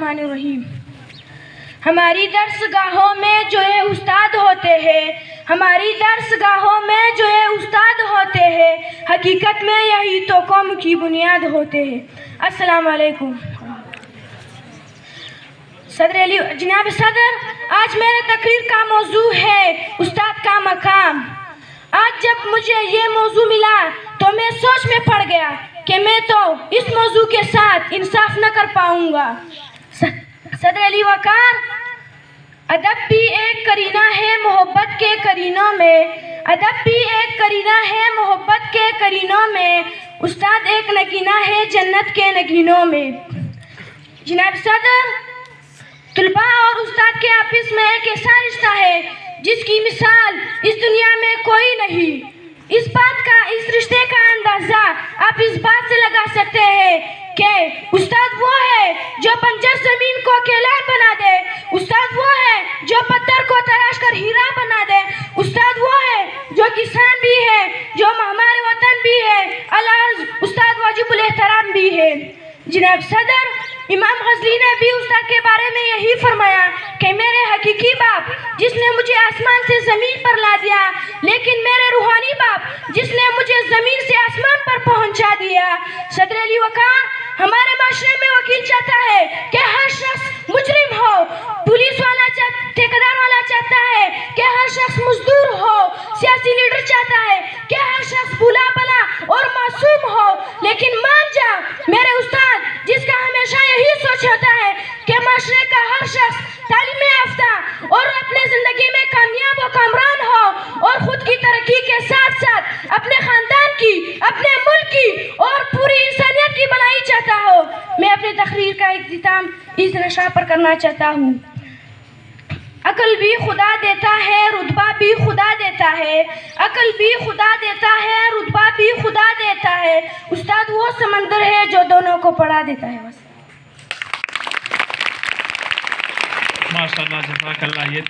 الرحمن الرحیم۔ ہماری درسگاہوں میں جو ہے استاد ہوتے ہیں، ہماری درسگاہوں میں جو ہے استاد ہوتے ہیں، حقیقت میں یہی تو قوم کی بنیاد ہوتے ہیں۔ السلام علیکم۔ جناب صدر، آج میرے تقریر کا موضوع ہے استاد کا مقام۔ آج جب مجھے یہ موضوع ملا تو میں سوچ میں پڑ گیا کہ میں تو اس موضوع کے ساتھ انصاف نہ کر پاؤں گا۔ صدر علی وقار، ادب بھی ایک قرینہ ہے محبت کے قرینوں میں، ادب بھی ایک قرینہ ہے محبت کے قرینوں میں، استاد ایک نگینہ ہے جنت کے نگینوں میں۔ جناب صدر، طلباء اور استاد کے آپس میں ایک ایسا رشتہ ہے جس کی مثال اس دنیا میں کوئی نہیں۔ اس رشتے کا اندازہ آپ اس بات سے لگا سکتے ہیں کہ استاد وہ ہے جو بنجر زمین کو کیلا بنا دے، استاد وہ ہے جو پتھر کو تراش کر ہیرا بنا دے، استاد وہ ہے جو کسان بھی ہے، جو ہمارے وطن بھی ہے، الارض استاد واجب الاحترام بھی ہے۔ جناب صدر، امام غزالی نے بھی استاد کے بارے میں یہی فرمایا کہ میرے حقیقی باپ جس نے مجھے آسمان سے زمین پر لا دیا، لیکن میرے روحانی باپ جس نے مجھے زمین سے آسمان پر پہنچا دیا۔ صدر علی وقار، ہمارے معاشرے میں وکیل چاہتا ہے کہ ہر شخص مجرم ہو، پولیس والا ٹھیکیدار والا چاہتا ہے کہ ہر شخص مزدور ہو، سیاسی لیڈر چاہتا ہے کہ ہر شخص بھولا بھلا اور معصوم ہو، لیکن مان جا میرے استاد جس کا ہمیشہ یہی سوچ ہوتا ہے کہ معاشرے کا ہر شخص تعلیم یافتہ اور اپنے زندگی میں کامیاب و کامران ہو اور خود کی ترقی کے ساتھ ساتھ اپنے خاندان کی، اپنے ملک کی اور پوری انسانیت کی بھلائی چاہتا ہو۔ میں اپنی تقریر کا اختتام اس نشہ پر کرنا چاہتا ہوں۔ عقل بھی خدا دیتا ہے، رتبہ بھی خدا دیتا ہے، عقل بھی خدا دیتا ہے، رتبہ بھی خدا دیتا ہے، استاد وہ سمندر ہے جو دونوں کو پڑھا دیتا ہے۔ بس ماشاءاللہ، جزاک اللہ۔ یہ